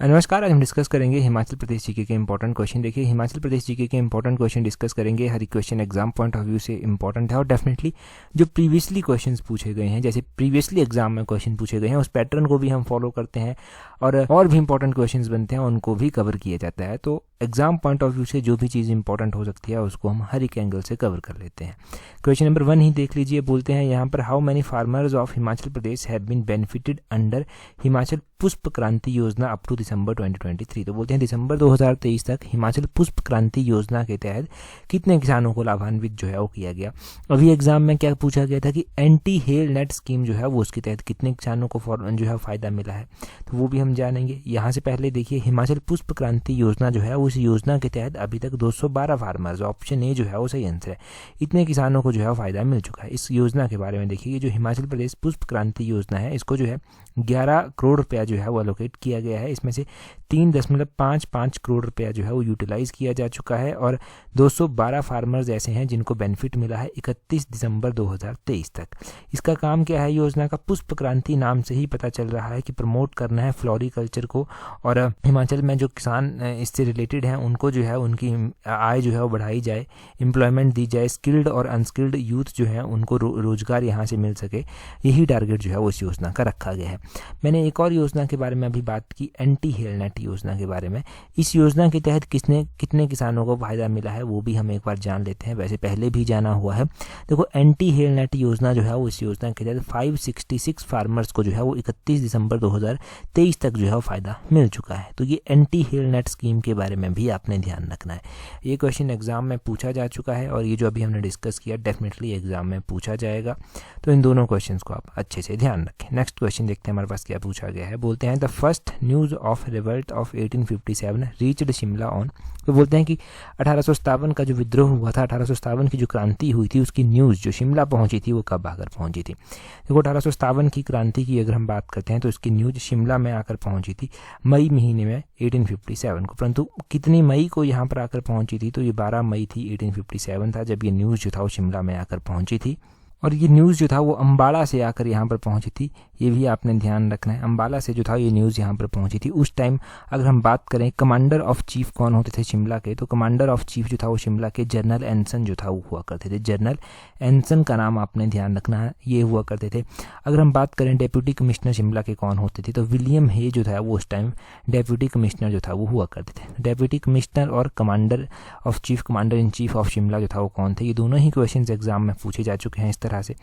नमस्कार। आज हम डिस्कस करेंगे हिमाचल प्रदेश जीके के इंपॉर्टेंट क्वेश्चन। देखिए, हिमाचल प्रदेश जीके के इंपॉर्टेंट क्वेश्चन डिस्कस करेंगे। हर एक question exam point of view से इंपॉर्टेंट है और डेफिनेटली जो प्रीवियसली क्वेश्चंस पूछे गए हैं, जैसे प्रीवियसली एग्जाम में क्वेश्चन पूछे गए हैं, उस पैटर्न को भी हम फॉलो करते हैं और भी इंपॉर्टेंट क्वेश्चंस बनते हैं, उनको भी कवर किया जाता है। तो एग्जाम पॉइंट ऑफ व्यू से जो भी चीज़ इंपॉर्टेंट हो सकती है उसको हम हर एक एंगल से कवर कर लेते हैं। क्वेश्चन नंबर 1 ही देख लीजिए। बोलते हैं यहाँ पर, how many farmers of Himachal Pradesh have been benefited under Himachal Pushp Kranti योजना अप टू दिसंबर 2023। तो बोलते हैं दिसंबर 2023 तक हिमाचल पुष्प क्रांति योजना के तहत कितने किसानों को लाभान्वित जो है वो किया गया। अभी एग्जाम में क्या पूछा गया था कि एंटी हेल नेट स्कीम जो है वो उसके तहत कितने किसानों को जो है फ़ायदा मिला है, तो वो भी हम जानेंगे। यहाँ से पहले देखिए, हिमाचल पुष्प क्रांति योजना जो है उस योजना के तहत अभी तक 212 फार्मर्स, ऑप्शन ए जो है वो सही आंसर है, इतने किसानों को जो है फ़ायदा मिल चुका है। इस योजना के बारे में देखिए, जो हिमाचल प्रदेश पुष्प क्रांति योजना है, इसको जो है 11 करोड़ रुपया जो है वो एलोकेट किया गया है। इसमें से 3.55 करोड़ रुपया जो है वो यूटिलाइज किया जा चुका है और 212 फार्मर्स ऐसे हैं जिनको बेनिफिट मिला है 31 दिसंबर 2023 तक। इसका काम क्या है योजना का? पुष्प क्रांति नाम से ही पता चल रहा है कि प्रमोट करना है फ्लोरिकल्चर को, और हिमाचल में जो किसान इससे रिलेटेड हैं उनको जो है उनकी आय जो है वो बढ़ाई जाए, एम्प्लॉयमेंट दी जाए, स्किल्ड और अनस्किल्ड यूथ जो है उनको रोजगार यहाँ से मिल सके। यही टारगेट जो है वो इस योजना का रखा गया है। मैंने एक और योजना के बारे में अभी बात की, एंटी हेल नेट योजना के बारे में। इस योजना के तहत कितने किसानों को फायदा मिला है वो भी हम एक बार जान लेते हैं, वैसे पहले भी जाना हुआ है। देखो, एंटी हेल नेट योजना जो है वो इस योजना के तहत 566 फार्मर्स को जो है वो 31 दिसंबर 2023 तक जो है फायदा मिल चुका है। तो ये एंटी हेल नेट स्कीम के बारे में भी आपने ध्यान रखना है। ये क्वेश्चन एग्जाम में पूछा जा चुका है और ये जो अभी हमने डिस्कस किया डेफिनेटली एग्जाम में पूछा जाएगा, तो इन दोनों क्वेश्चन को आप अच्छे से ध्यान रखें। नेक्स्ट क्वेश्चन देखते हैं हमारे पास क्या पूछा गया है। बोलते हैं, the first news of revolt of 1857 reached Shimla on. तो बोलते हैं कि 1857 का जो विद्रोह हुआ था, 1857 की जो क्रांति हुई थी, उसकी न्यूज़ जो शिमला पहुंची थी वो कब आकर पहुंची थी? देखो, 1857 की क्रांति की अगर हम बात करते हैं तो इसकी न्यूज़ शिमला में आकर पहुंची थी मई महीने में 1857 को। परंतु कितनी मई को यहाँ पर आकर पहुंची थी? तो ये 12 मई थी 1857 था जब ये न्यूज़ जो था वो शिमला में आकर पहुंची थी। और ये न्यूज़ जो था वो अम्बाला से आकर यहाँ पर पहुंची थी, ये भी आपने ध्यान रखना है। अम्बाला से जो था ये न्यूज़ यहाँ पर पहुंची थी। उस टाइम अगर हम बात करें कमांडर ऑफ चीफ कौन होते थे शिमला के, तो कमांडर ऑफ चीफ जो था वो शिमला के जनरल एनसन जो था वो हुआ करते थे। जनरल एनसन का नाम आपने ध्यान रखना है, ये हुआ करते थे। अगर हम बात करें डेप्यूटी कमिश्नर शिमला के कौन होते थे, तो विलियम हे जो था वो उस टाइम डेप्यूटी कमिश्नर जो था वो हुआ करते थे। डेप्यूटी कमिश्नर और commander of chief, commander in chief of Shimla जो था वो कौन थे? ये दोनों ही क्वेश्चन एग्जाम में पूछे जा चुके हैं इस तरह से।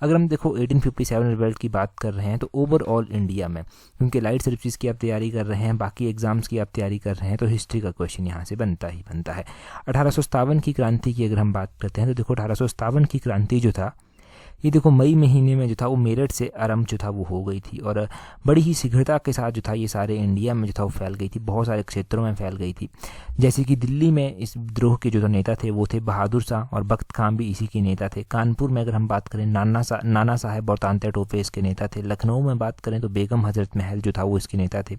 अगर हम देखो 1857 रिवल्ट की बात कर रहे हैं तो ओवरऑल इंडिया में, क्योंकि लाइट सर्विस की आप तैयारी कर रहे हैं, बाकी एग्जाम्स की आप तैयारी कर रहे हैं, तो हिस्ट्री का क्वेश्चन यहाँ से बनता ही बनता है। 1857 की क्रांति की अगर हम बात करते हैं तो देखो 1857 की क्रांति जो था ये देखो मई महीने में जो था वो मेरठ से आरंभ जो था वो हो गई थी और बड़ी ही शीघ्रता के साथ जो था ये सारे इंडिया में जो था वो फैल गई थी, बहुत सारे क्षेत्रों में फैल गई थी। जैसे कि दिल्ली में इस विद्रोह के जो नेता थे वो थे बहादुर शाह और बख्त खान भी इसी के नेता थे। कानपुर में अगर हम बात करें नाना साहब और तांत्या टोपे इसके नेता थे। लखनऊ में बात करें तो बेगम हजरत महल जो था वो इसके नेता थे।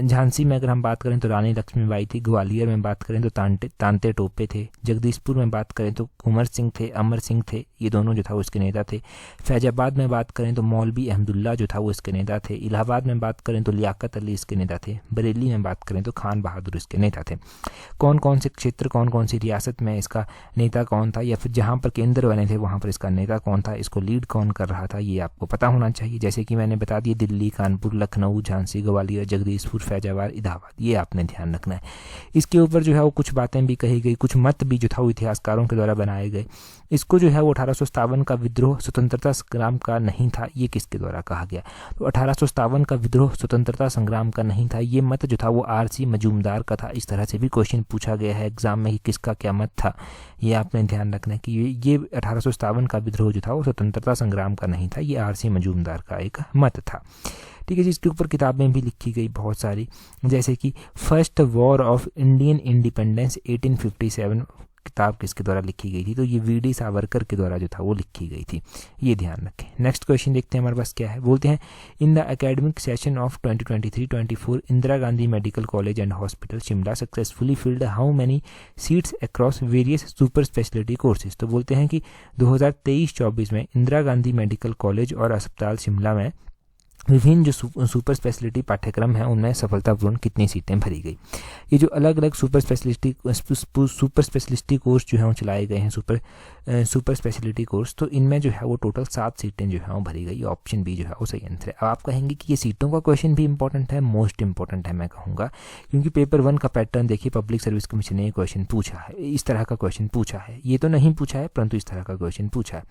झांसी में अगर हम बात करें तो रानी लक्ष्मीबाई थी। ग्वालियर में बात करें तो तांत्या टोपे थे। जगदीशपुर में बात करें तो कुंवर सिंह थे, अमर सिंह थे, ये दोनों जो था वो इसके नेता थे। फैजाबाद में बात करें तो मौलवी अहमदुल्ला जो था वो इसके नेता थे। इलाहाबाद में बात करें तो लियाकत अली इसके नेता थे। बरेली में बात करें तो खान बहादुर इसके नेता थे। कौन कौन से क्षेत्र, कौन कौन सी रियासत में इसका नेता कौन था, या फिर जहां पर केंद्र बने थे वहां पर इसका नेता कौन था, इसको लीड कौन कर रहा था, ये आपको पता होना चाहिए। जैसे कि मैंने बता दिया, दिल्ली, कानपुर, लखनऊ, झांसी, ग्वालियर, जगदीशपुर, फैजाबाद, इलाहाबाद, ये आपने ध्यान रखना है। इसके ऊपर जो है वो कुछ बातें भी कही गई, कुछ मत भी जो था वो इतिहासकारों के द्वारा बनाए गए। इसको जो है वो 1857 का विद्रोह स्वतंत्रता संग्राम का नहीं था, ये किसके द्वारा कहा गया? तो 1857 का विद्रोह स्वतंत्रता संग्राम का नहीं था, ये मत जो था वो आरसी मजूमदार का था। इस तरह से भी क्वेश्चन पूछा गया है एग्जाम में कि किसका क्या मत था, ये आपने ध्यान रखना है कि ये 1857 का विद्रोह जो था वो स्वतंत्रता संग्राम का नहीं था, ये आरसी मजूमदार का एक मत था। ठीक है जी। इसके ऊपर किताबें भी लिखी गई बहुत सारी, जैसे कि first war of Indian independence 1857 किताब किसके द्वारा लिखी गई थी? तो ये वीडी सावरकर के द्वारा जो था वो लिखी गई थी, ये ध्यान रखें। नेक्स्ट क्वेश्चन देखते हैं हमारे पास क्या है। बोलते हैं, in the academic session of 2023-24 Indira Gandhi medical college and hospital Shimla successfully field how many seats across various super speciality courses. तो बोलते हैं कि 2023-24 में इंदिरा गांधी मेडिकल कॉलेज और अस्पताल शिमला में विभिन्न जो सुपर स्पेशलिटी पाठ्यक्रम हैं उनमें सफलतापूर्ण कितनी सीटें भरी गई। ये जो अलग अलग सुपर स्पेशलिटी कोर्स जो है वो चलाए गए हैं, सुपर स्पेशलिटी कोर्स, तो इनमें जो है वो टोटल 7 सीटें जो है वो भरी गई। ऑप्शन बी जो है वो सही आंसर है। अब आप कहेंगे कि ये सीटों का क्वेश्चन भी इंपॉर्टेंट है, मोस्ट इंपॉर्टेंट है मैं कहूँगा, क्योंकि पेपर 1 का पैटर्न देखिए, पब्लिक सर्विस कमीशन ने ये क्वेश्चन पूछा है, इस तरह का क्वेश्चन पूछा है। ये तो नहीं पूछा है परंतु इस तरह का क्वेश्चन पूछा है।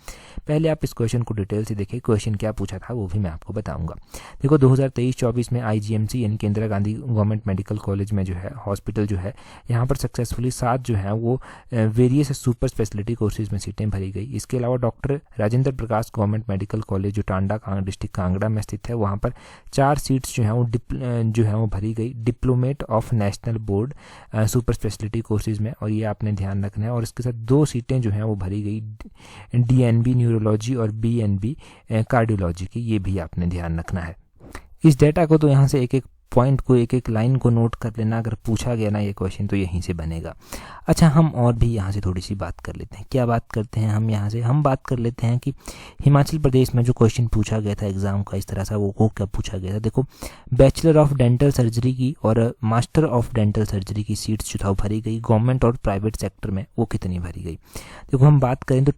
पहले आप इस क्वेश्चन को डिटेल से देखिए, क्वेश्चन क्या पूछा था वो भी मैं आपको बताऊँगा। देखो 2023-24 में IGMC यानी कि Indira Gandhi government medical college में जो है हॉस्पिटल जो है, यहाँ पर सक्सेसफुली 7 जो है वो वेरियस सुपर स्पेशलिटी कोर्सेज में सीटें भरी गई। इसके अलावा डॉक्टर राजेंद्र प्रकाश गवर्नमेंट मेडिकल कॉलेज जो टांडा डिस्ट्रिक्ट कांगड़ा में स्थित है, वहाँ पर 4 सीट्स जो है वो भरी गई diplomat of national board super speciality courses में, और ये आपने ध्यान रखना है। और इसके साथ 2 सीटें जो हैं वो भरी गई DNB न्यूरोलॉजी और BNB कार्डियोलॉजी की, ये भी आपने ध्यान रखना है। इस डेटा को तो यहाँ से एक एक पॉइंट को, एक एक लाइन को नोट कर लेना, अगर पूछा गया ना ये क्वेश्चन तो यहीं से बनेगा। अच्छा, हम और भी यहाँ से थोड़ी सी बात कर लेते हैं। क्या बात करते हैं हम यहाँ से? हम बात कर लेते हैं कि हिमाचल प्रदेश में जो क्वेश्चन पूछा गया था एग्जाम का इस तरह सा, वो क्या पूछा गया था। देखो, बैचलर ऑफ डेंटल सर्जरी की और मास्टर ऑफ डेंटल सर्जरी की सीट्स जो था वो भरी गई गवर्नमेंट और प्राइवेट सेक्टर में, वो कितनी भरी गई? देखो हम बात करें तो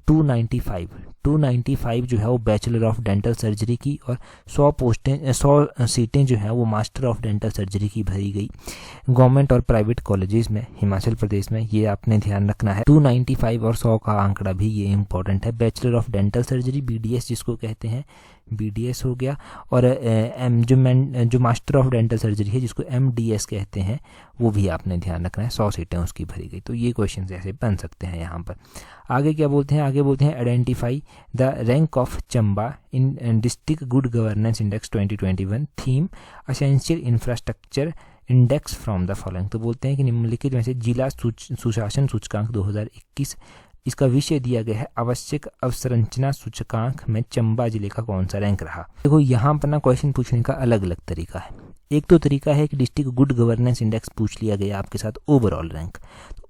295 जो है वो बैचलर ऑफ डेंटल सर्जरी की, और 100 सीटें जो है वो मास्टर ऑफ डेंटल सर्जरी की भरी गई गवर्नमेंट और प्राइवेट कॉलेजेस में हिमाचल प्रदेश में। ये आपने ध्यान रखना है। 295 और 100 का आंकड़ा भी ये इंपॉर्टेंट है। Bachelor of dental surgery BDS जिसको कहते हैं, BDS हो गया, और जो मास्टर ऑफ डेंटल सर्जरी है जिसको MDS कहते हैं, वो भी आपने ध्यान रखना है। 100 सीटें उसकी भरी गई। तो ये क्वेश्चन ऐसे बन सकते हैं यहाँ पर। आगे क्या बोलते हैं? आगे बोलते हैं identify the rank of Chamba in district good governance index 2021, theme essential infrastructure index from the following. तो बोलते हैं कि निम्नलिखित में से जिला सुशासन सूचकांक 2021, इसका विषय दिया गया है आवश्यक अवसंरचना सूचकांक में चंबा जिले का कौन सा रैंक रहा। देखो यहाँ पर ना क्वेश्चन पूछने का अलग अलग तरीका है। एक तो तरीका है कि डिस्ट्रिक्ट गुड गवर्नेंस इंडेक्स पूछ लिया गया आपके साथ ओवरऑल रैंक।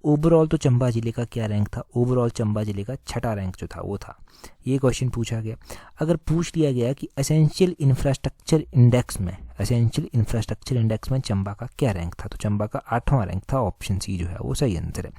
ओवरऑल तो चंबा जिले का क्या रैंक था? ओवरऑल चंबा जिले का 6ठा रैंक जो था वो था। ये क्वेश्चन पूछा गया। अगर पूछ लिया गया कि एसेंशियल इंफ्रास्ट्रक्चर इंडेक्स में चंबा का क्या रैंक था, तो चंबा का 8वां रैंक था। ऑप्शन सी जो है वो सही आंसर है।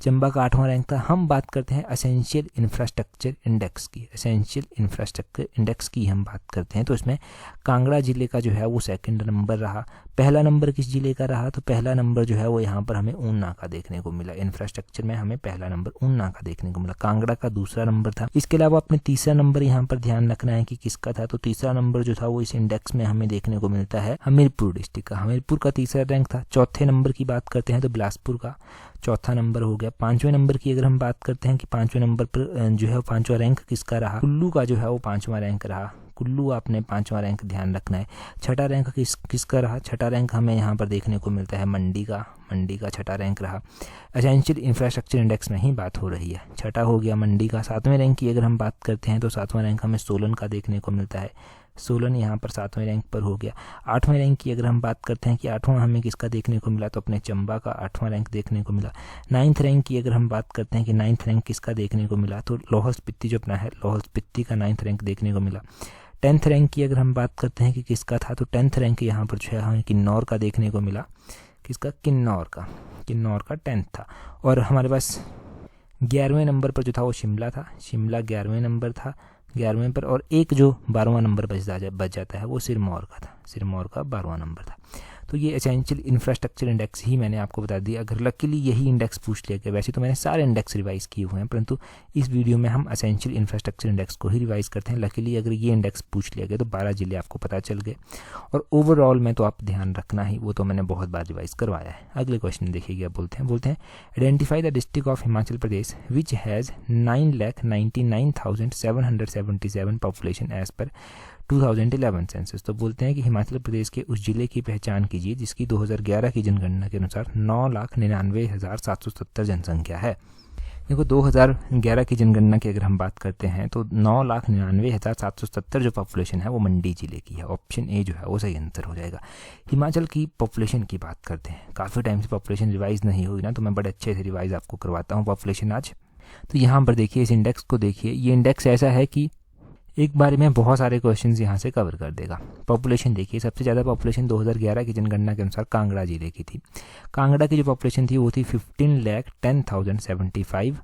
चंबा का 8वां रैंक था। हम बात करते हैं एसेंशियल इंफ्रास्ट्रक्चर इंडेक्स की। एसेंशियल इंफ्रास्ट्रक्चर इंडेक्स की हम बात करते हैं तो इसमें कांगड़ा जिले का जो है वो 2nd नंबर रहा। पहला नंबर किस जिले का रहा? तो पहला नंबर जो है वो यहाँ पर हमें ऊना का देखने को मिला। इंफ्रास्ट्रक्चर में हमें पहला नंबर ऊना का देखने को मिला। कांगड़ा का 2रा नंबर था। इसके अलावा अपने 3रा नंबर यहाँ पर ध्यान रखना है कि किसका था। तो 3रा नंबर जो था वो इस इंडेक्स में हमें देखने को मिलता है हमीरपुर डिस्ट्रिक्ट का। हमीरपुर का 3रा रैंक था। 4थे नंबर की बात करते हैं तो बिलासपुर का 4था नंबर हो गया। 5वें नंबर की अगर हम बात करते हैं कि 5वें नंबर पर जो है 5वां रैंक किसका रहा? कुल्लू का जो है वो 5वां रैंक रहा। कुल्लू आपने 5वां रैंक ध्यान रखना है। 6ठा रैंक किसका रहा? 6ठा रैंक हमें यहाँ पर देखने को मिलता है मंडी का 6ठा रैंक रहा। एसेंशियल इंफ्रास्ट्रक्चर इंडेक्स में ही बात हो रही है। 6ठा हो गया मंडी का। 7वें रैंक की अगर हम बात करते हैं तो 7वां रैंक हमें सोलन का देखने को मिलता है। सोलन यहाँ पर 7वें रैंक पर हो गया। 8वें रैंक की अगर हम बात करते हैं कि 8वां हमें किसका देखने को मिला, तो अपने चंबा का 8वां रैंक देखने को मिला। 9th रैंक की अगर हम बात करते हैं कि 9th रैंक किसका देखने को मिला, तो लाहौल स्पीति जो अपना है लाहौल स्पीति का 9th रैंक देखने को मिला। 10th रैंक की अगर हम बात करते हैं कि किसका था, तो 10th रैंक यहाँ पर जो है हमें किन्नौर का देखने को मिला। किसका? किन्नौर का 10th था। और हमारे पास 11वें नंबर पर जो था वो शिमला था। शिमला 11वें नंबर था, 11वें पर। और एक जो 12वां नंबर बच जाता है वो सिरमौर का था। सिरमौर का 12वां नंबर था। तो ये एसेंशियल इंफ्रास्ट्रक्चर इंडेक्स ही मैंने आपको बता दिया। अगर लकीली यही इंडेक्स पूछ लिया गया, वैसे तो मैंने सारे इंडेक्स रिवाइज किए हुए हैं, परंतु इस वीडियो में हम एसेंशियल इंफ्रास्ट्रक्चर इंडेक्स को ही रिवाइज करते हैं। लकीली अगर ये इंडेक्स पूछ लिया गया तो 12 जिले आपको पता चल गए। और ओवरऑल में तो आप ध्यान रखना ही, वो तो मैंने बहुत बार रिवाइज करवाया है। अगले क्वेश्चन देखिएगा, बोलते हैं identify the district of Himachal Pradesh which has 9,99,777 population as per 2011 census. तो बोलते हैं कि हिमाचल प्रदेश के उस जिले की पहचान कीजिए जिसकी 2011 की जनगणना के अनुसार 9,99,777 जनसंख्या है। देखो 2011 की जनगणना की अगर हम बात करते हैं तो 9,99,777 जो पॉपुलेशन है वो मंडी जिले की है। ऑप्शन ए जो है वो सही आंसर हो जाएगा। हिमाचल की पॉपुलेशन की बात करते हैं। काफ़ी टाइम से पॉपुलेशन रिवाइज नहीं हुई ना, तो मैं बड़े अच्छे से रिवाइज आपको करवाता हूँ पॉपुलेशन आज। तो यहाँ पर देखिए, इस इंडेक्स को देखिए। ये इंडेक्स ऐसा है कि एक बार में बहुत सारे क्वेश्चंस यहाँ से कवर कर देगा। पॉपुलेशन देखिए, सबसे ज़्यादा पॉपुलेशन 2011 की जनगणना के अनुसार कांगड़ा जिले की थी। कांगड़ा की जो पॉपुलेशन थी वो थी 15,10,075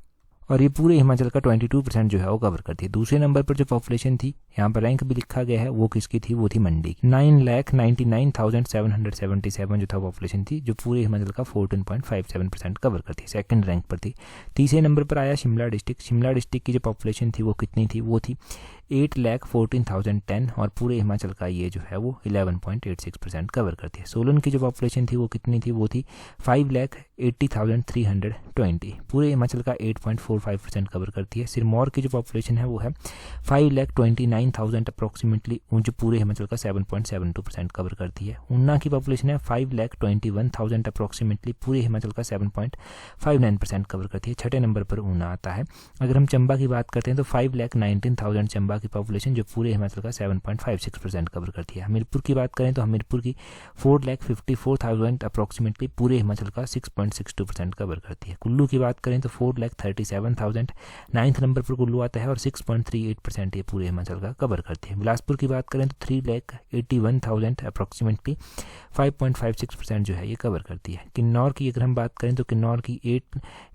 और ये पूरे हिमाचल का 22% जो है वो कवर करती है। दूसरे नंबर पर जो पॉपुलेशन थी, यहाँ पर रैंक भी लिखा गया है, वो किसकी थी, वो थी मंडी की। 9,99,777 जो था पॉपुलेशन थी, जो पूरे हिमाचल का 14.57% कवर करती है, सेकंड रैंक पर थी। तीसरे नंबर पर आया शिमला डिस्ट्रिक्ट। शिमला डिस्ट्रिक्ट की जो पॉपुलेशन थी वो कितनी थी, वो थी 8,14,010 और पूरे हिमाचल का ये जो है वो 11.86% कवर करती है। सोलन की जो पॉपुलेशन थी वो कितनी थी, वो थी 5,80,320, पूरे हिमाचल का 8.45% कवर करती है। सिरमौर की जो पॉपुलेशन है वो है 5,29,000 अप्रॉक्सीमेटली, जो पूरे हिमाचल का 7.72% कवर करती है। ऊना की पॉपुलेशन है 5,21,000 अप्रॉक्सीमेटली, पूरे हिमाचल का 7.59% कवर करती है। छठे नंबर पर ऊना आता है। अगर हम चंबा की बात करते हैं तो 5,19,000 चंबा की पॉपुलेशन, जो पूरे हिमाचल का 7.56% कवर करती है। हमीरपुर की बात करें तो हमीरपुर की 4,54,000 अप्रॉक्सीमेटली, पूरे हिमाचल का 6.62% कवर करती है। कुल्लू की बात करें तो 4,37,000 नाइन्थ नंबर पर कुल्लू आता है और 6.38% ये पूरे हिमाचल का कवर करती है। बिलासपुर की बात करें तो 3,81,000 अप्रॉक्सीमेटली 5.56% जो है ये कवर करती है। किन्नौर की अगर हम बात करें तो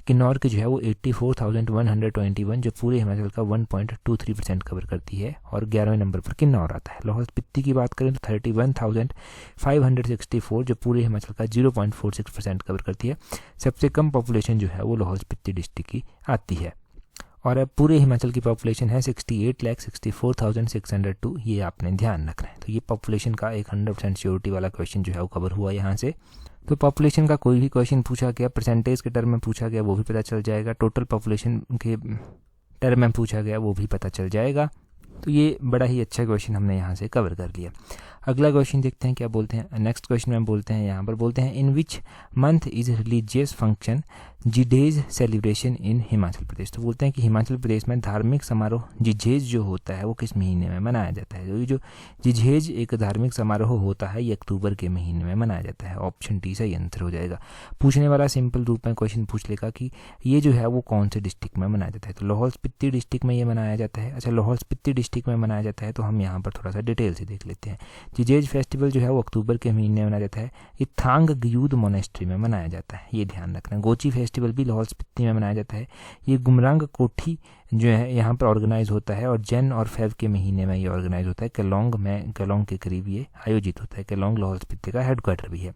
किन्नौर की जो है वो 84,121, जो पूरे हिमाचल का 1.23% कवर करती है और 11वें नंबर पर किन्नौर आता है। लाहौल स्पीति की बात करें तो 31,564, जो पूरे हिमाचल का 0.46% कवर करती है। सबसे कम पॉपुलेशन जो है वो लाहौल स्पीति डिस्ट्रिक्ट की आती है और अब पूरे हिमाचल की पॉपुलेशन है 68,64,602, ये आपने ध्यान रखना है। तो ये पॉपुलेशन का एक 100% श्योरिटी वाला क्वेश्चन जो है वो कवर हुआ यहाँ से। तो पॉपुलेशन का कोई भी क्वेश्चन पूछा गया, परसेंटेज के टर्म में पूछा गया वो भी पता चल जाएगा, टोटल पॉपुलेशन के टर्म में पूछा गया वो भी पता चल जाएगा। तो ये बड़ा ही अच्छा क्वेश्चन हमने यहाँ से कवर कर लिया। अगला क्वेश्चन देखते हैं क्या बोलते हैं। नेक्स्ट क्वेश्चन में बोलते हैं, यहाँ पर बोलते हैं in which month is religious function जिजेज सेलिब्रेशन इन हिमाचल प्रदेश। तो बोलते हैं कि हिमाचल प्रदेश में धार्मिक समारोह जिजेज जो होता है वो किस महीने में मनाया जाता है। तो ये जो जिजेज एक धार्मिक समारोह होता है ये अक्टूबर के महीने में मनाया जाता है। ऑप्शन डी सही आंसर हो जाएगा। पूछने वाला सिंपल रूप में क्वेश्चन पूछ लेगा कि ये जो है वो कौन से डिस्ट्रिक्ट में मनाया जाता है। तो लाहौल स्पीति डिस्ट्रिक्ट में ये मनाया जाता है। अच्छा, लाहौल स्पीति डिस्ट्रिक्ट में मनाया जाता है तो हम यहाँ पर थोड़ा सा डिटेल से देख लेते हैं। जिजेज फेस्टिवल जो है वो अक्टूबर के महीने में मनाया जाता है। ये थांग ग्यूद मोनेस्ट्री में मनाया जाता है, ये ध्यान रखना। गोची फेस्टिवल भी लाहौल स्पीति में मनाया जाता है। ये गुमरांग कोठी जो है यहाँ पर ऑर्गेनाइज होता है और जन और फेब के महीने में ये ऑर्गेनाइज होता है। केलोंग के करीब ये आयोजित होता है। केलोंग लाहौल स्पीति का हेडक्वार्टर भी है।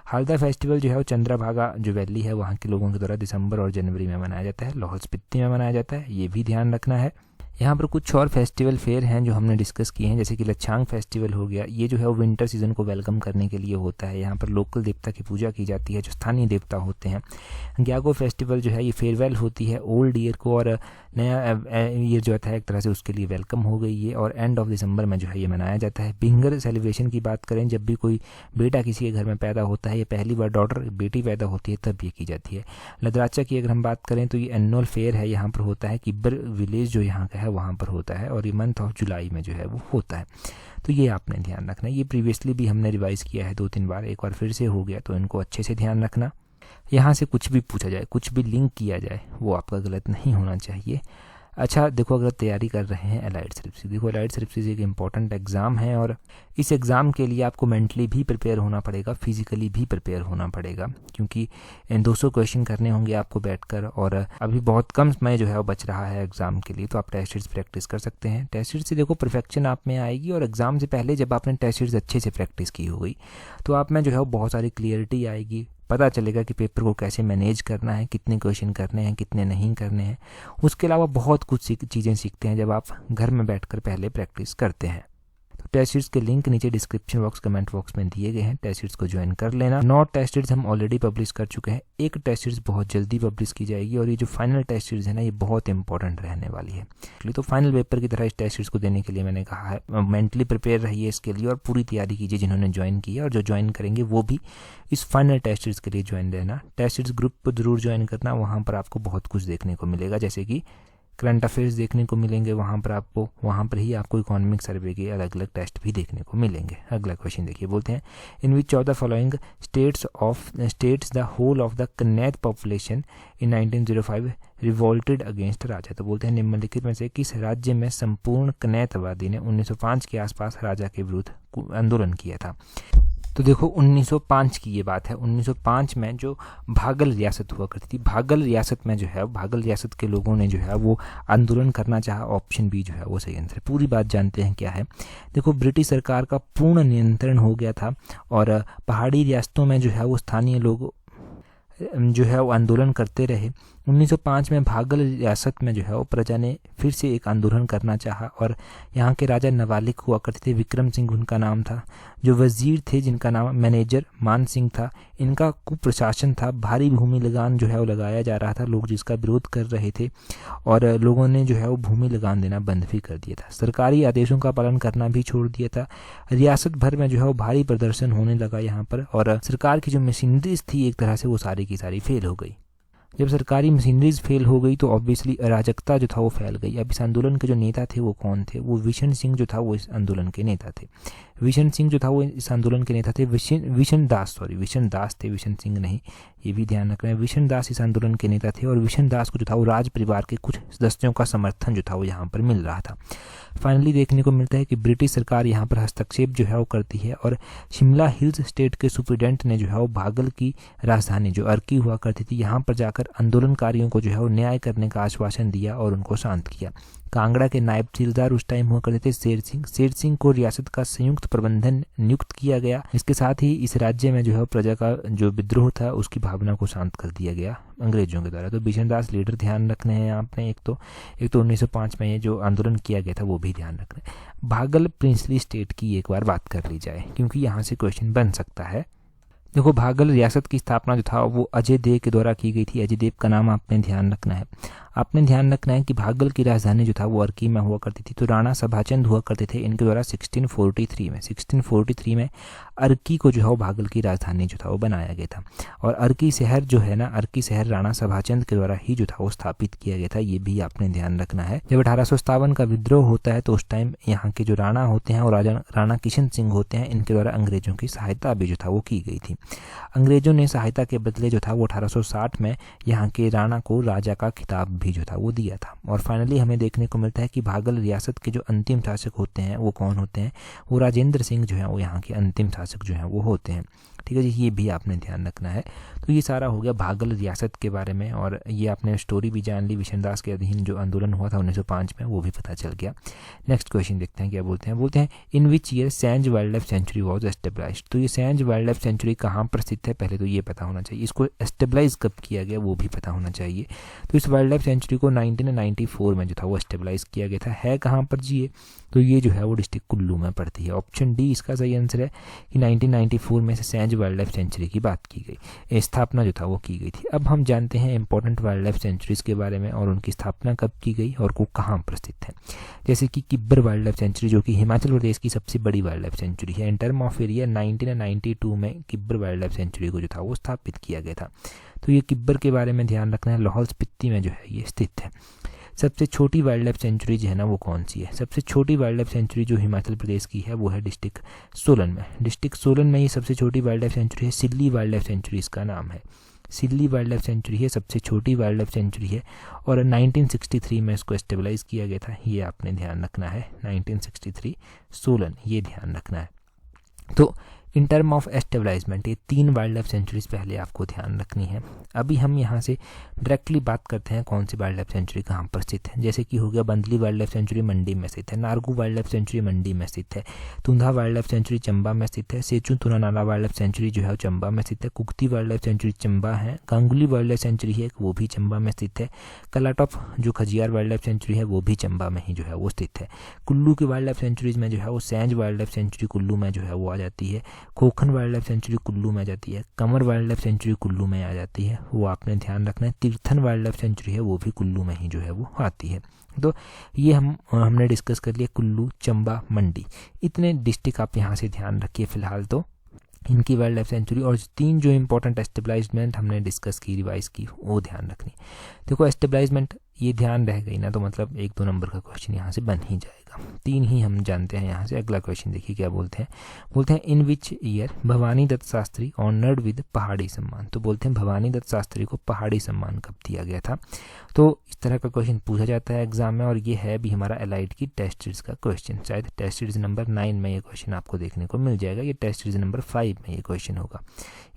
हालदा फेस्टिवल जो है वो चंद्रभागा जो वैली है वहाँ के लोगों के द्वारा दिसंबर और जनवरी में मनाया जाता है, लाहौल स्पीति में मनाया जाता है, ये भी ध्यान रखना है। यहाँ पर कुछ और फेस्टिवल फेयर हैं जो हमने डिस्कस किए हैं, जैसे कि लच्छांग फेस्टिवल हो गया। ये जो है वो विंटर सीजन को वेलकम करने के लिए होता है। यहाँ पर लोकल देवता की पूजा की जाती है जो स्थानीय देवता होते हैं। ग्यागो फेस्टिवल जो है ये फेयरवेल होती है ओल्ड ईयर को और नया ईयर जो है एक तरह से उसके लिए वेलकम हो गई है और एंड ऑफ दिसंबर में जो है ये मनाया जाता है। बिंगर सेलिब्रेशन की बात करें, जब भी कोई बेटा किसी के घर में पैदा होता है या पहली बार डॉटर बेटी पैदा होती है तब ये की जाती है। लद्राचा की अगर हम बात करें तो ये एनुअल फेयर है, यहाँ पर होता है। किब्बर विलेज जो यहाँ का है वहाँ पर होता है और ये मंथ ऑफ जुलाई में जो है वो होता है। तो ये आपने ध्यान रखना। ये प्रीवियसली भी हमने रिवाइज़ किया है 2-3 बार, एक बार फिर से हो गया तो इनको अच्छे से ध्यान रखना। यहाँ से कुछ भी पूछा जाए, कुछ भी लिंक किया जाए वो आपका गलत नहीं होना चाहिए। अच्छा देखो, अगर तैयारी कर रहे हैं अलाइड सर्विसेज, देखो अलाइड सर्विसेज एक इम्पॉर्टेंट एग्ज़ाम है और इस एग्ज़ाम के लिए आपको मेंटली भी प्रिपेयर होना पड़ेगा, फिजिकली भी प्रिपेयर होना पड़ेगा, क्योंकि 200 क्वेश्चन करने होंगे आपको बैठकर और अभी बहुत कम समय जो है वो बच रहा है एग्ज़ाम के लिए। तो आप टेस्ट सीरीज प्रैक्टिस कर सकते हैं। टेस्ट सीरीज से देखो परफेक्शन आप में आएगी और एग्ज़ाम से पहले जब आपने टेस्ट सीरीज अच्छे से प्रैक्टिस की होगी तो आप में जो है वो बहुत सारी क्लियरिटी आएगी, पता चलेगा कि पेपर को कैसे मैनेज करना है, कितने क्वेश्चन करने हैं, कितने नहीं करने हैं। उसके अलावा बहुत कुछ चीज़ें सीखते हैं जब आप घर में बैठकर पहले प्रैक्टिस करते हैं। तो टेस्ट सीरीज के लिंक नीचे डिस्क्रिप्शन बॉक्स कमेंट बॉक्स में दिए गए हैं, टेस्ट सीरीज को ज्वाइन कर लेना। 9 टेस्ट सीरीज हम ऑलरेडी पब्लिश कर चुके हैं, एक टेस्ट सीरीज बहुत जल्दी पब्लिश की जाएगी और ये जो फाइनल टेस्ट सीरीज है ना ये बहुत इंपॉर्टेंट रहने वाली है। तो फाइनल पेपर की तरह इस टेस्ट सीरीज को देने के लिए मैंने कहा है मेंटली प्रिपेयर रहिए इसके लिए और पूरी तैयारी कीजिए जिन्होंने ज्वाइन की है, और जो ज्वाइन करेंगे वो भी इस फाइनल टेस्ट सीरीज के लिए ज्वाइन रहना। टेस्ट सीरीज ग्रुप पर जरूर ज्वाइन करना, वहाँ पर आपको बहुत कुछ देखने को मिलेगा, जैसे कि करंट अफेयर्स देखने को मिलेंगे वहाँ पर आपको, वहाँ पर ही आपको इकोनॉमिक सर्वे के अलग अलग टेस्ट भी देखने को मिलेंगे। अगला क्वेश्चन देखिए, बोलते हैं in which of the following states the whole of the Kanait population in 1905 revolted against raja. तो बोलते हैं निम्नलिखित में से किस राज्य में संपूर्ण कन्नैत आबादी ने 1905 के आसपास राजा के विरुद्ध आंदोलन किया था। तो देखो 1905 की ये बात है। 1905 में जो भागल रियासत हुआ करती थी, भागल रियासत में जो है भागल रियासत के लोगों ने जो है वो आंदोलन करना चाहा। ऑप्शन बी जो है वो सही आंसर है। पूरी बात जानते हैं क्या है। देखो ब्रिटिश सरकार का पूर्ण नियंत्रण हो गया था और पहाड़ी रियासतों में जो है वो स्थानीय लोग जो है वो आंदोलन करते रहे। 1905 में भागल रियासत में जो है वो प्रजा ने फिर से एक आंदोलन करना चाहा और यहाँ के राजा नवालिक हुआ करते थे, विक्रम सिंह उनका नाम था। जो वजीर थे जिनका नाम मैनेजर मान सिंह था, इनका कुप्रशासन था। भारी भूमि लगान जो है वो लगाया जा रहा था, लोग जिसका विरोध कर रहे थे और लोगों ने जो है वो भूमि लगान देना बंद भी कर दिया था। सरकारी आदेशों का पालन करना भी छोड़ दिया था। रियासत भर में जो है वो भारी प्रदर्शन होने लगा यहाँ पर और सरकार की जो मशीनरीज थी एक तरह से वो सारी की सारी फेल हो गई। जब सरकारी मशीनरीज फेल हो गई तो ऑब्वियसली अराजकता जो था वो फैल गई। अब इस आंदोलन के जो नेता थे वो कौन थे? वो विशन सिंह जो था वो इस आंदोलन के नेता थे। विशन सिंह जो था वो इस आंदोलन के नेता थे। विशन दास थे, विशन सिंह नहीं, ये भी ध्यान रखना है। विशन दास इस आंदोलन के नेता थे और विशन दास को जो था वो राज परिवार के कुछ सदस्यों का समर्थन जो था वो यहाँ पर मिल रहा था। फाइनली देखने को मिलता है कि ब्रिटिश सरकार यहाँ पर हस्तक्षेप जो है वो करती है और शिमला हिल्स स्टेट के सुप्रीडेंट ने जो है वो भागल की राजधानी जो अर्की हुआ करती थी यहाँ पर जाकर आंदोलनकारियों को जो है वो न्याय करने का आश्वासन दिया और उनको शांत किया। कांगड़ा के नायब तहसीलदार उस टाइम हुआ करते थे शेर सिंह को रियासत का संयुक्त प्रबंधन नियुक्त किया गया। इसके साथ ही इस राज्य में जो है प्रजा का जो विद्रोह था उसकी भावना को शांत कर दिया गया अंग्रेजों के द्वारा। तो बिशनदास लीडर ध्यान रखने हैं आपने। एक तो 1905 में ये जो आंदोलन किया गया था वो भी ध्यान रखना है। भागल प्रिंसली स्टेट की एक बार बात कर ली जाए क्योंकि यहाँ से क्वेश्चन बन सकता है। देखो भागल रियासत की स्थापना जो था वो अजय देव के द्वारा की गई थी। अजय देव का नाम आपने ध्यान रखना है। आपने ध्यान रखना है कि भागल की राजधानी जो था वो अर्की में हुआ करती थी। तो राणा सभाचंद हुआ करते थे इनके द्वारा 1643 में अर्की को जो है वो भागल की राजधानी जो था वो बनाया गया था। और अर्की शहर जो है ना, अर्की शहर राणा सभाचंद के द्वारा ही जो था वो स्थापित किया गया था। ये भी आपने ध्यान रखना है। जब 1857 का विद्रोह होता है तो उस टाइम यहाँ के जो राणा होते हैं और राणा किशन सिंह होते हैं, इनके द्वारा अंग्रेजों की सहायता भी जो था वो की गई थी। अंग्रेजों ने सहायता के बदले जो था वो 1860 में यहाँ के राणा को राजा का खिताब भी जो था वो दिया था। और फाइनली हमें देखने को मिलता है कि भागल रियासत के जो अंतिम शासक होते हैं वो कौन होते हैं? वो राजेंद्र सिंह जो है वो यहाँ के अंतिम शासक जो हैं वो होते हैं। ठीक है जी, ये भी आपने ध्यान रखना है। तो ये सारा हो गया भागल रियासत के बारे में और ये आपने स्टोरी भी जान ली। विशनदास के अधीन जो आंदोलन हुआ था 1905 में वो भी पता चल गया। नेक्स्ट क्वेश्चन देखते हैं क्या बोलते हैं in which year Sainj wildlife sanctuary was established. तो ये सैंज वाइल्ड लाइफ सेंचुरी कहाँ पर स्थित है पहले तो ये पता होना चाहिए। इसको एस्टेब्लाइज कब किया गया वो भी पता होना चाहिए। तो इस वाइल्ड लाइफ सेंचुरी को 1994 में जो था वो एस्टेब्लाइज किया गया था। है कहाँ पर जी? तो ये जो है वो डिस्ट्रिक्ट कुल्लू में पड़ती है। ऑप्शन डी इसका सही आंसर है कि 1994 में से सैंज वाइल्ड लाइफ सेंचुरी की बात की गई, स्थापना जो था वो की गई थी। अब हम जानते हैं इंपॉर्टेंट वाइल्ड लाइफ सेंचुरीज के बारे में और उनकी स्थापना कब की गई और वो कहाँ पर स्थित है। जैसे कि किब्बर वाइल्ड लाइफ सेंचुरी जो कि हिमाचल प्रदेश की सबसे बड़ी वाइल्ड लाइफ सेंचुरी है। इन टर्म ऑफ एरिया 1992 में किब्बर वाइल्ड लाइफ सेंचुरी को जो था वो स्थापित किया गया था। तो ये किब्बर के बारे में ध्यान रखना है, लाहौल स्पीति में जो है ये स्थित है। सबसे छोटी वाइल्ड लाइफ सेंचुरी जो है ना वो कौन सी है? सबसे छोटी वाइल्ड लाइफ सेंचुरी जो हिमाचल प्रदेश की है वो है डिस्ट्रिक्ट सोलन में। डिस्ट्रिक्ट सोलन में ये सबसे छोटी वाइल्ड लाइफ सेंचुरी है। सिल्ली वाइल्ड लाइफ सेंचुरी इसका नाम है। सिल्ली वाइल्ड लाइफ सेंचुरी है, सबसे छोटी वाइल्ड लाइफ सेंचुरी है और 1963 में इसको एस्टेबलाइज किया गया था। ये आपने ध्यान रखना है। 1963 सोलन, ये ध्यान रखना है। तो इन टर्म ऑफ एस्टेब्लाइजमेंट ये 3 वाइल्ड लाइफ सेंचुरीज पहले आपको ध्यान रखनी है। अभी हम यहाँ से डायरेक्टली बात करते हैं कौन सी वाइल्ड लाइफ सेंचुरी कहाँ पर स्थित है। जैसे कि हो गया बंदली वाइल्ड लाइफ सेंचुरी मंडी में स्थित है, नारगू वाइल्ड लाइफ सेंचुरी मंडी में स्थित है, तुंधा वाइल्ड लाइफ सेंचुरी चंबा में स्थित है, सेचू तुना नाला वाइल्ड लाइफ सेंचुरी जो है चंबा में स्थित है, कुक्ती वाइल्ड लाइफ सेंचुरी चंबा है, गांगुली वाइल्ड लाइफ सेंचुरी है वो भी चंबा में स्थित है, कलाटॉप जो खजियार वाइल्ड लाइफ सेंचुरी है वो भी चंबा में ही जो है वो स्थित है। कुल्लू की वाइल्ड लाइफ सेंचुरीज में जो है वो Sainj wildlife century Kullu में जो है वो आ जाती है, खोखन वाइल्ड सेंचुरी कुल्लू में आ जाती है, कमर वाइल्ड लाइफ सेंचुरी कुल्लू में आ जाती है, वो आपने ध्यान रखना है। तीर्थन वाइल्ड लाइफ सेंचुरी है वो भी कुल्लू में ही जो है वो आती है। तो ये हमने डिस्कस कर लिया कुल्लू, चंबा, मंडी, इतने डिस्ट्रिक्ट आप यहाँ से ध्यान रखिए फिलहाल तो इनकी वाइल्ड लाइफ सेंचुरी। और 3 जो इंपॉर्टेंट एस्टेब्लाइजमेंट हमने डिस्कस की, रिवाइज की, वो ध्यान रखनी। देखो एस्टेब्लाइजमेंट ये ध्यान रह गई ना तो मतलब 1-2 नंबर का क्वेश्चन यहाँ से बन ही जाएगा। 3 ही हम जानते हैं यहाँ से। अगला क्वेश्चन देखिए क्या बोलते हैं in which year Bhawani Dutt Shastri honoured with Pahari Samman. तो बोलते हैं भवानी दत्त शास्त्री को पहाड़ी सम्मान कब दिया गया था। तो इस तरह का क्वेश्चन पूछा जाता है एग्जाम में, और ये है भी हमारा एलाइड की टेस्ट सीरीज का क्वेश्चन। शायद टेस्ट सीरीज नंबर 9 में ये क्वेश्चन आपको देखने को मिल जाएगा, ये टेस्ट सीरीज नंबर 5 में ये क्वेश्चन होगा,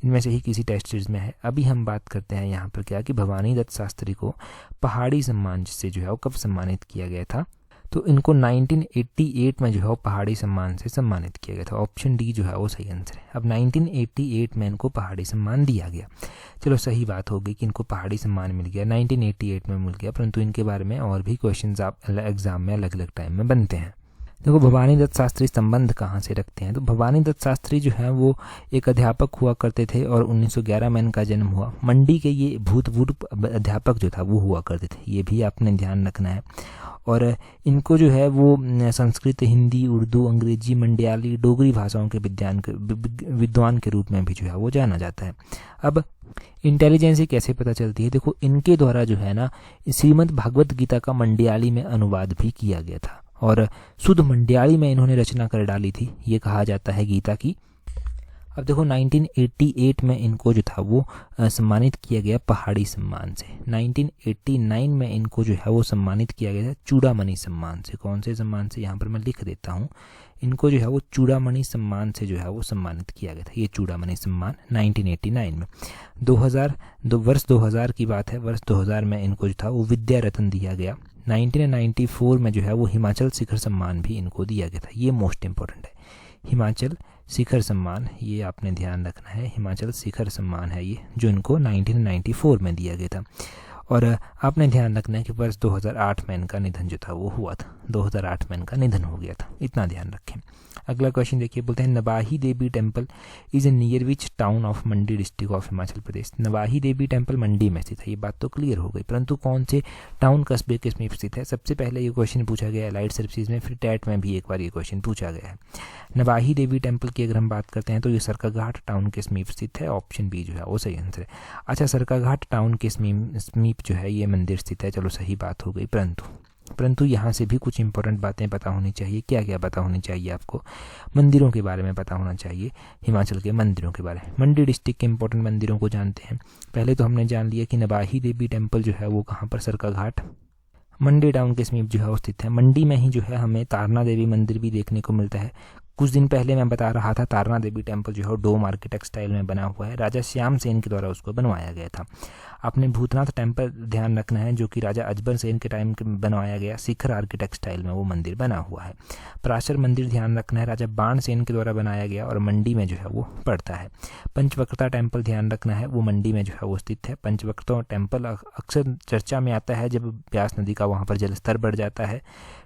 इनमें से ही किसी टेस्ट सीरीज में है। अभी हम बात करते हैं यहाँ पर क्या कि भवानी दत्त शास्त्री को पहाड़ी सम्मान से जो है वो कब सम्मानित किया गया था। तो इनको 1988 में जो है वो पहाड़ी सम्मान से सम्मानित किया गया था। ऑप्शन डी जो है वो सही आंसर है। अब 1988 में इनको पहाड़ी सम्मान दिया गया। चलो सही बात हो गई कि इनको पहाड़ी सम्मान मिल गया, 1988 में मिल गया, परंतु इनके बारे में और भी क्वेश्चंस आप एग्जाम में अलग अलग टाइम में बनते हैं। देखो भवानी दत्त शास्त्री संबंध कहाँ से रखते हैं। तो भवानी दत्त शास्त्री जो है वो एक अध्यापक हुआ करते थे और 1911 में इनका जन्म हुआ। मंडी के ये भूतपूर्व अध्यापक जो था वो हुआ करते थे, ये भी आपने ध्यान रखना है। और इनको जो है वो संस्कृत, हिंदी, उर्दू, अंग्रेजी, मंडयाली, डोगरी भाषाओं के विद्वान के रूप में भी जो है वो जाना जाता है। अब इंटेलिजेंस कैसे पता चलती है। देखो इनके द्वारा जो है ना श्रीमद् भागवत गीता का मंडयाली में अनुवाद भी किया गया था और शुद्ध मंडयाली में इन्होंने रचना कर डाली थी, ये कहा जाता है गीता की। अब देखो 1988 में इनको जो था वो सम्मानित किया गया पहाड़ी सम्मान से। 1989 में इनको जो है वो सम्मानित किया गया था चूड़ामणि सम्मान से। कौन से सम्मान से, यहाँ पर मैं लिख देता हूँ। इनको जो है वो चूड़ामणि सम्मान से जो है वो सम्मानित किया गया था, ये चूड़ामणि सम्मान 1989 में। वर्ष 2000 की बात है, वर्ष 2000 में इनको जो था वो विद्या रत्न दिया गया। 1994 में जो है वो हिमाचल शिखर सम्मान भी इनको दिया गया था, ये मोस्ट इंपॉर्टेंट है। हिमाचल शिखर सम्मान, ये आपने ध्यान रखना है, हिमाचल शिखर सम्मान है ये, जो इनको 1994 में दिया गया था। और आपने ध्यान रखना है कि वर्ष 2008 में इनका निधन जो था वो हुआ था, 2008 में इनका निधन हो गया था, इतना ध्यान रखें। अगला क्वेश्चन देखिए, बोलते हैं Nawahi Devi temple is a near which town of Mandi district of Himachal Pradesh. Nawahi Devi temple Mandi में स्थित है, ये बात तो क्लियर हो गई, परंतु कौन से टाउन कस्बे के समीप स्थित है। सबसे पहले ये क्वेश्चन पूछा गया एलाइड सर्विसेज में, फिर टेट में भी एक बार ये क्वेश्चन पूछा गया है। नवाही देवी टेम्पल की अगर हम बात करते हैं तो ये सरकाघाट टाउन के समीप स्थित है, ऑप्शन बी जो है वो सही आंसर है। अच्छा, सरकाघाट टाउन के समीप जो है ये मंदिर स्थित है, चलो सही बात हो गई, परंतु यहाँ से भी कुछ इंपॉर्टेंट बातें पता होनी चाहिए। क्या क्या पता होनी चाहिए आपको, मंदिरों के बारे में पता होना चाहिए, हिमाचल के मंदिरों के बारे में। मंडी डिस्ट्रिक्ट के इंपॉर्टेंट मंदिरों को जानते हैं। पहले तो हमने जान लिया कि नवाही देवी टेम्पल जो है वो कहाँ पर, सरकाघाट मंडी टाउन के समीप जो है वो स्थित है। मंडी में ही जो है हमें तारना देवी मंदिर भी देखने को मिलता है। कुछ दिन पहले मैं बता रहा था तारना देवी टेम्पल जो है डोम आर्किटेक्ट स्टाइल में बना हुआ है, राजा श्याम सेन के द्वारा उसको बनवाया गया था। आपने भूतनाथ टेम्पल ध्यान रखना है, जो कि राजा अजबर सेन के टाइम के बनवाया गया, शिखर आर्किटेक्ट स्टाइल में वो मंदिर बना हुआ है। पराशर मंदिर ध्यान रखना है, राजा बाण सेन के द्वारा बनाया गया और मंडी में जो है वो पड़ता है। पंचवक्ता टेम्पल ध्यान रखना है, वो मंडी में जो है वो स्थित है। पंचवक्ता टेम्पल अक्सर चर्चा में आता है जब ब्यास नदी का वहाँ पर जलस्तर बढ़ जाता है,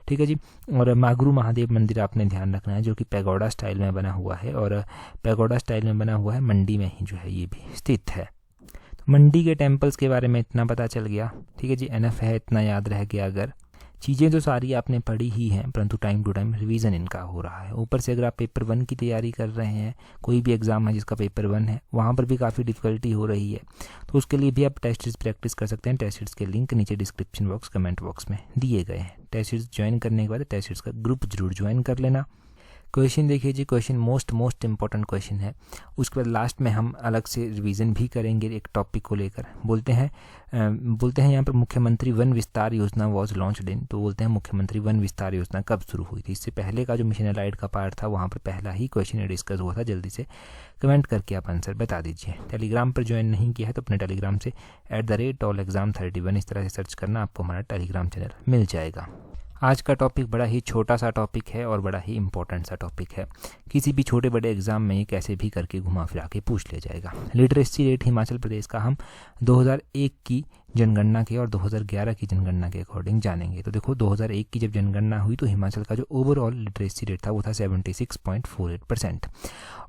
ठीक है जी। और मागरू महादेव मंदिर आपने ध्यान रखना है, जो कि पैगोडा स्टाइल में बना हुआ है, और पैगोडा स्टाइल में बना हुआ है, मंडी में ही जो है ये भी स्थित है। तो मंडी के टेम्पल्स के बारे में इतना पता चल गया, ठीक है जी, एनफ है, इतना याद रह गया। अगर चीज़ें तो सारी आपने पढ़ी ही हैं, परंतु टाइम टू टाइम रिवीजन इनका हो रहा है। ऊपर से अगर आप पेपर 1 की तैयारी कर रहे हैं, कोई भी एग्जाम है जिसका पेपर 1 है, वहाँ पर भी काफ़ी डिफिकल्टी हो रही है, तो उसके लिए भी आप टेस्ट सीरीज प्रैक्टिस कर सकते हैं। टेस्ट सीरीज के लिंक नीचे डिस्क्रिप्शन बॉक्स, कमेंट बॉक्स में दिए गए हैं। टेस्ट सीरीज ज्वाइन करने के बाद टेस्ट सीरीज का ग्रुप जरूर ज्वाइन कर लेना। क्वेश्चन देखिए जी, क्वेश्चन मोस्ट इंपॉर्टेंट क्वेश्चन है। उसके बाद लास्ट में हम अलग से रिवीजन भी करेंगे एक टॉपिक को लेकर। बोलते हैं यहाँ पर मुख्यमंत्री वन विस्तार योजना वॉज लॉन्च्ड इन। तो बोलते हैं मुख्यमंत्री वन विस्तार योजना कब शुरू हुई थी। इससे पहले का जो मिशन एलाइड का पार्ट था वहाँ पर पहला ही क्वेश्चन डिस्कस हुआ था। जल्दी से कमेंट करके आप आंसर बता दीजिए। टेलीग्राम पर ज्वाइन नहीं किया है तो अपने टेलीग्राम से @allexam31 इस तरह से सर्च करना, आपको हमारा टेलीग्राम चैनल मिल जाएगा। आज का टॉपिक बड़ा ही छोटा सा टॉपिक है और बड़ा ही इंपॉर्टेंट सा टॉपिक है। किसी भी छोटे बड़े एग्जाम में ये कैसे भी करके घुमा फिरा के पूछ लिया जाएगा। लिटरेसी रेट हिमाचल प्रदेश का हम 2001 की जनगणना के और 2011 की जनगणना के अकॉर्डिंग जानेंगे। तो देखो 2001 की जब जनगणना हुई तो हिमाचल का जो ओवरऑल लिटरेसी रेट था वो था 76.48%,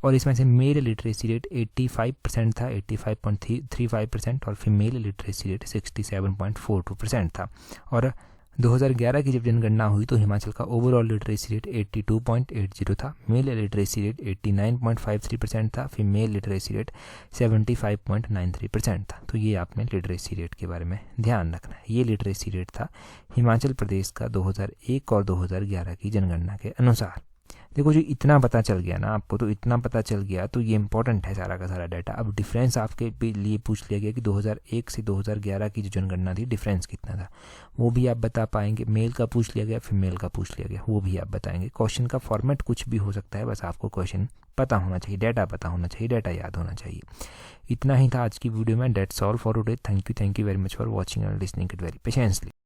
और इसमें से मेल लिटरेसी रेट 85% था, 85.35%, और फीमेल लिटरेसी रेट 67.42% था। और 2011 की जब जनगणना हुई तो हिमाचल का ओवरऑल लिटरेसी रेट 82.80 था, मेल लिटरेसी रेट 89.53% था, फीमेल लिटरेसी रेट 75.93% था। तो ये आपने लिटरेसी रेट के बारे में ध्यान रखना है। ये लिटरेसी रेट था हिमाचल प्रदेश का 2001 और 2011 की जनगणना के अनुसार। देखो जो इतना पता चल गया ना आपको, तो इतना पता चल गया तो ये इंपॉर्टेंट है सारा का सारा डाटा। अब डिफरेंस आपके लिए पूछ लिया गया कि 2001 से 2011 की जो जनगणना थी डिफरेंस कितना था, वो भी आप बता पाएंगे। मेल का पूछ लिया गया, फीमेल का पूछ लिया गया, वो भी आप बताएंगे। क्वेश्चन का फॉर्मेट कुछ भी हो सकता है, बस आपको क्वेश्चन पता होना चाहिए, डाटा पता होना चाहिए, डाटा याद होना चाहिए। इतना ही था आज की वीडियो में। That's all for today. Thank you very much for watching and listening it very patiently.